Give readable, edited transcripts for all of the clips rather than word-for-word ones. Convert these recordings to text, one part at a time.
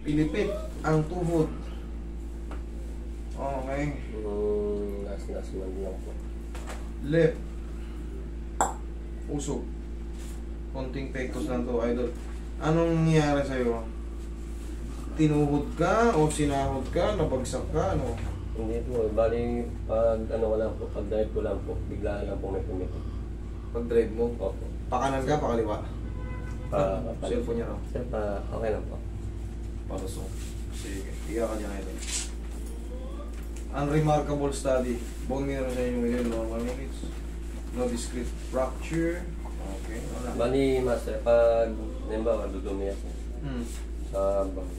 Pilipit ang tuhod. Okay. Last man lang po. Left. Usok. Konting pectus lang to, idol. Anong nangyayari sa'yo? Tinuhod ka o sinahod ka? Nabagsak ka? Ano? Hindi po. Bali, pag ano ko lang po, pag drive ko lang po, bigla lang po may pumitik. Pag drive mo? Opo. Pakanan ka, pakaliwa? Cellphone niya, no? Sir, okay lang po. Palusok. Sige, higa ka dyan, idol. Unremarkable study. Bone mirror sa inyo within normal limits. No discrete fracture. Okay, wala. Bali, master, pag, halimbawa, dudumi ako sa bang.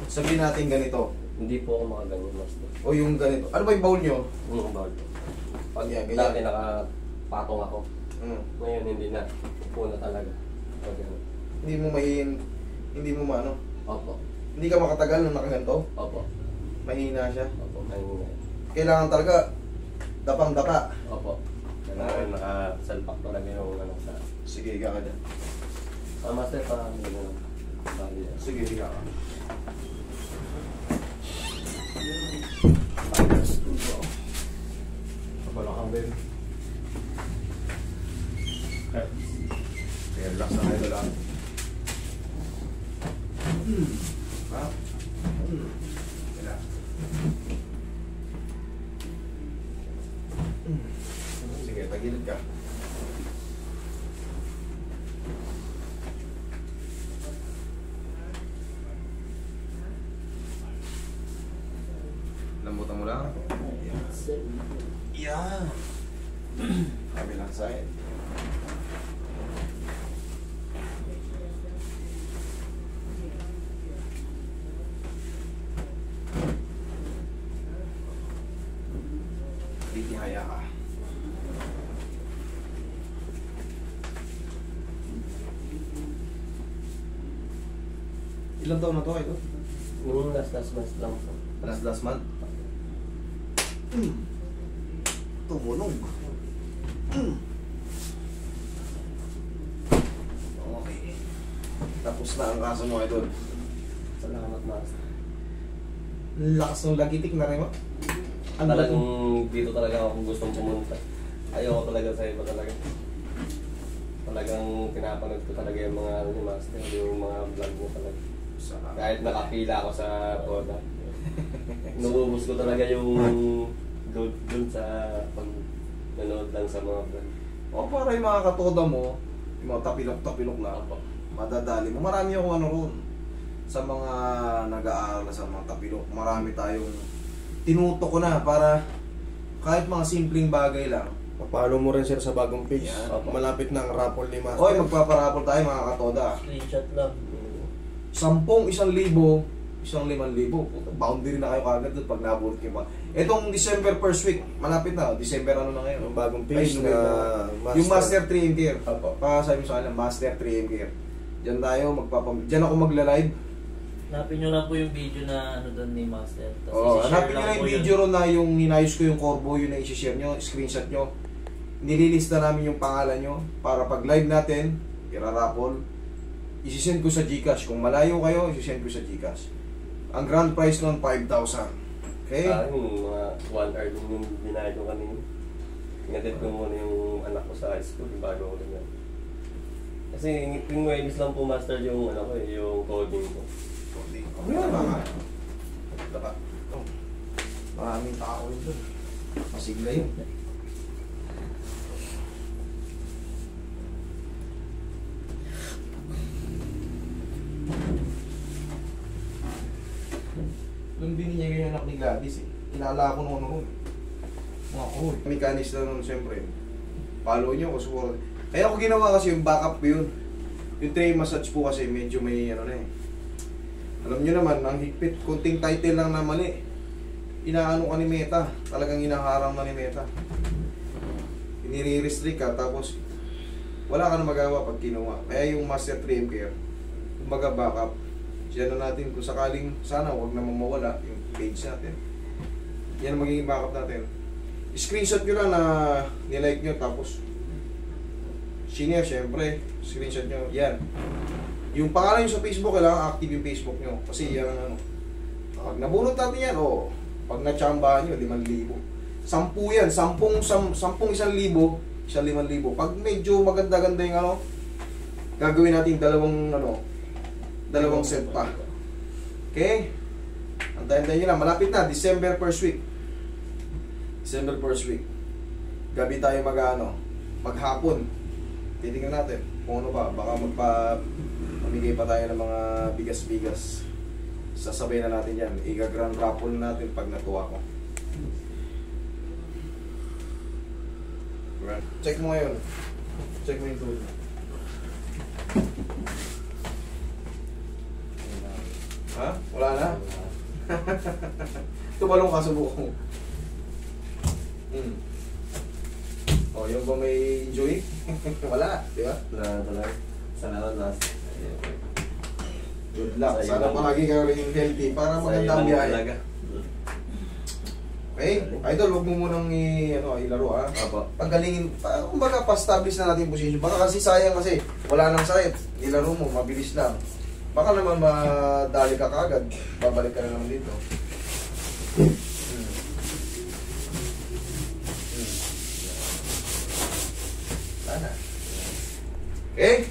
Sabihin natin ganito. Hindi po ako makaganyan, master. O yung ganito. Ano ba yung bowl nyo? Bawal po. Pag Yeah, ganyan. dati nakapatong ako, ngayon hindi na. Upo na talaga. Pag ano. Hindi mo maano. Opo. Hindi ka makatagal nung nakaganto. Opo. Mahina siya. Opo. Mahina. Kailangan talaga dapang-dapa. Opo. Kailangan nakasalpak talaga yung ano sa... Sige, higa ka dyan. Master, parang hindi na. Sige, higa ka. Kapalakang din. Kaya relax na kayo lang. Ha? Kaya. Sige, tagilid ka. Lambutan mo lang. Yan. Kabilang side. Tihaya ka. Ilang taon na to ito? Yung last month lang po. Last month? Tumunog. Okay. Tapos na ang kaso mo ito. Salamat, master. Lakas ng lagitik na rin mo? Talagang dito talaga ako gustong pumunta. Ayoko talaga sa iba talaga. Talagang pinapanood ko talaga yung mga ano ni master, yung mga vlog mo talaga. Kahit nakapila ako sa Poda. Nububos ko talaga yung gold dun sa pag nanood lang sa mga vlog. O para yung mga katoda mo, yung mga tapilok-tapilok na, madadali mo. Marami akong ano ron. Sa mga nag-aaral na sa mga tapilok, marami tayong tinuto ko na para kahit mga simpleng bagay lang. Follow mo rin sir sa bagong page. Yan. Malapit na ang raffle ni Master. Oy, magpaparapol tayo mga katoda. Screenshot lang. 10, 1,000, 5,000. Boundary na kayo kagad doon pag nabulot kayo pa. Itong December first week, malapit na. December ano na ngayon? Yung bagong page Ay, na Master. Yung Master 3M Care. Pasabi mo sa kanila, Master 3M Care. Diyan tayo, diyan ako magla-live. Hanapin nyo lang po yung video na ano doon ni Master. Hanapin nyo na yung video ron na yung inayos ko yung Corbo, yun na i-share nyo, screenshot nyo. Nililista namin yung pangalan nyo para pag live natin, irarapol. Isisend ko sa Gcash. Kung malayo kayo, isisend ko sa Gcash. Ang grand prize nun, 5,000. Okay? Yung mga 1 hour din yung binayad ko kanina. Inatid ko muna yung anak ko sa high school bago ako ganyan. Kasi yung Wednesday lang po master yung ano ko yung coding ko. Maraming tao yun doon. Masigla yun. Doon binigay yung anak ni Gladys eh. Inala ko noon noon. Mga cool. Mechanics na nun siyempre. Follow nyo kasi kaya ako ginawa kasi yung backup ko yun. Yung tray massage po kasi medyo may ano na eh. Alam nyo naman, ang higpit, kunting title lang na mali. Inaano ka ni Meta. Talagang inaharang na ni Meta. Inire-restrict ka tapos wala ka na magawa pag kinuha. Kaya yung Master 3M Care, kumbaga backup. Siya na natin kung sakaling sana huwag namang mawala yung page natin. Yan ang magiging backup natin. Screenshot nyo lang na nilike nyo tapos senior syempre screenshot nyo. Yan. Yung pangalan nyo sa Facebook, kailangan active yung Facebook nyo. Kasi yan, ano, pag nabunot natin yan, o, pag natsambahan nyo, 5,000. 10 yan, 10 1,000, 5,000. Pag medyo maganda-ganda yung ano, gagawin natin dalawang set pa. Okay? Antayin-antayin nyo lang, malapit na, December first week. Gabi tayo maghapon. Titingnan natin kung ano ba, baka mamigay pa tayo ng mga bigas-bigas. Sasabay na natin yan, i-grand raffle natin pag natuwa ko. Check mo ngayon. Check mo yung tool. Ha? Wala na? Tumalong ka sa buko mo. O, yung ba may enjoy? Wala, di ba? Wala talaga. Salamat, Master. Good luck. Sana palagi kayo rin healthy para maganda ang biyahe. Talaga. Okay? Idol, huwag mo munang ilaro ha. Apo. Pagalingin, kumbaga pa-establish na natin yung position. Baka kasi sayang kasi, wala nang sakit. Ilaro mo, mabilis lang. Baka naman madali ka kagad. Babalik ka na naman dito. Sana. Okay?